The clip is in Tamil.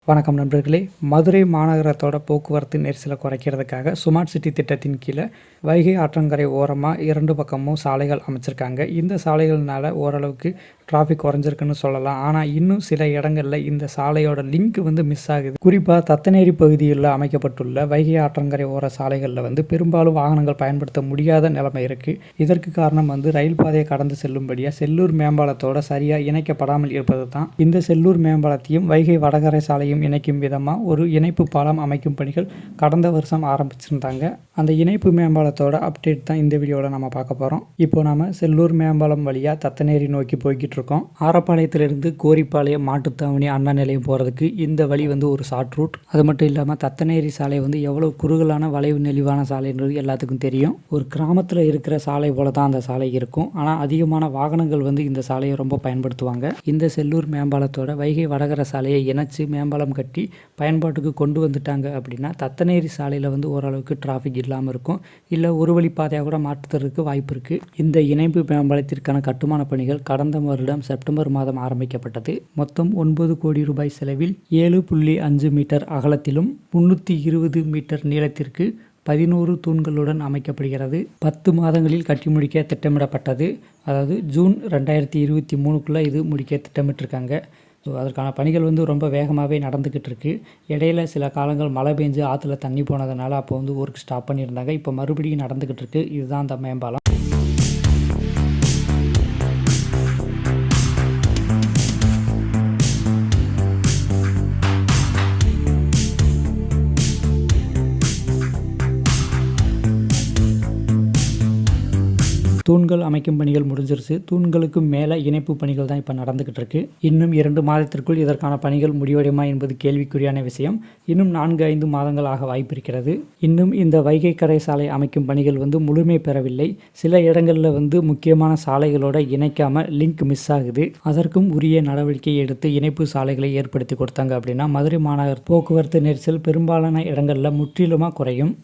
வணக்கம் நண்பர்களே. மதுரை மாநகரத்தோட போக்குவரத்து நெரிசலை குறைக்கிறதுக்காக ஸ்மார்ட் சிட்டி திட்டத்தின் கீழே வைகை ஆற்றங்கரை ஓரமாக 2 பக்கமும் சாலைகள் அமைச்சிருக்காங்க. இந்த சாலைகள்னால ஓரளவுக்கு டிராஃபிக் குறைஞ்சிருக்குன்னு சொல்லலாம். ஆனால் இன்னும் சில இடங்களில் இந்த சாலையோட லிங்க் மிஸ் ஆகுது. குறிப்பாக தத்தநேரி பகுதியில் அமைக்கப்பட்டுள்ள வைகை ஆற்றங்கரை ஓர சாலைகளில் பெரும்பாலும் வாகனங்கள் பயன்படுத்த முடியாத நிலைமை இருக்குது. இதற்கு காரணம் ரயில் பாதையை கடந்து செல்லும்படியாக செல்லூர் மேம்பாலத்தோட சரியாக இணைக்கப்படாமல் இருப்பது தான். இந்த செல்லூர் மேம்பாலத்தையும் வைகை வடகரை சாலையும் இணைக்கும் விதமாக ஒரு இணைப்பு பாலம் அமைக்கும் பணிகள் கடந்த வருஷம் ஆரம்பிச்சிருந்தாங்க. அந்த இணைப்பு மேம்பாலத்தோட அப்டேட் தான் இந்த வீடியோவில் நம்ம பார்க்க போகிறோம். இப்போ நாம் செல்லூர் மேம்பாலம் வழியாக தத்தநேரி நோக்கி போய்கிட்டு இருக்கோம். ஆரப்பாளையத்திலிருந்து கோரிப்பாளையம் மாட்டுத்தாவணி அண்ணா நிலையம் போகிறதுக்கு இந்த வழி ஒரு ஷார்ட் ரூட். அது மட்டும் இல்லாமல் தத்தநேரி சாலை எவ்வளோ குறுகலான வளைவு நெளிவான சாலைன்றது எல்லாத்துக்கும் தெரியும். ஒரு கிராமத்தில் இருக்கிற சாலை போல தான் அந்த சாலை இருக்கும். ஆனால் அதிகமான வாகனங்கள் இந்த சாலையை ரொம்ப பயன்படுத்துவாங்க. இந்த செல்லூர் மேம்பாலத்தோட வைகை வடகரை சாலையை இணைச்சு மேம்பாலம் கட்டி பயன்பாட்டுக்கு கொண்டு வந்துட்டாங்க அப்படின்னா தத்தநேரி சாலையில் ஓரளவுக்கு டிராஃபிக் இல்லாமல் இருக்கும். இல்லை ஒரு வழி பாதையாக கூட மாற்றுறதுக்கு வாய்ப்பு இருக்குது. இந்த இணைப்பு மேம்பாலத்திற்கான கட்டுமான பணிகள் கடந்த வருடம் செப்டம்பர் மாதம் ஆரம்பிக்கப்பட்டது. மொத்தம் 9 கோடி ரூபாய் செலவில் 7.5 மீட்டர் அகலத்திலும் 320 மீட்டர் நீளத்திற்கு 11 தூண்களுடன் அமைக்கப்படுகிறது. 10 மாதங்களில் கட்டி முடிக்க திட்டமிடப்பட்டது. அதாவது ஜூன் 2023க்குள்ளே இது முடிக்க திட்டமிட்டிருக்காங்க. ஸோ அதற்கான பணிகள் ரொம்ப வேகமாகவே நடந்துக்கிட்டு இருக்கு. இடையில சில காலங்கள் மழை பெஞ்சு ஆற்றுல தண்ணி போனதுனால அப்போ ஒர்க் ஸ்டாப் பண்ணியிருந்தாங்க. இப்போ மறுபடியும் நடந்துக்கிட்டு இருக்கு. இதுதான் அந்த மேம்பாலம். தூண்கள் அமைக்கும் பணிகள் முடிஞ்சிருச்சு. தூண்களுக்கு மேலே இணைப்பு பணிகள் தான் இப்போ நடந்துக்கிட்டு இருக்கு. இன்னும் 2 மாதத்திற்குள் இதற்கான பணிகள் முடிவடையுமா என்பது கேள்விக்குறியான விஷயம். இன்னும் 4-5 மாதங்கள் ஆக வாய்ப்பு இருக்கிறது. இன்னும் இந்த வைகை கரை சாலை அமைக்கும் பணிகள் முழுமை பெறவில்லை. சில இடங்களில் முக்கியமான சாலைகளோட இணைக்காம லிங்க் மிஸ் ஆகுது. அதற்கும் உரிய நடவடிக்கை எடுத்து இணைப்பு சாலைகளை ஏற்படுத்தி கொடுத்தாங்க அப்படின்னா மதுரை மாநகர் போக்குவரத்து நெரிசல் பெரும்பாலான இடங்களில் முற்றிலுமாக குறையும்.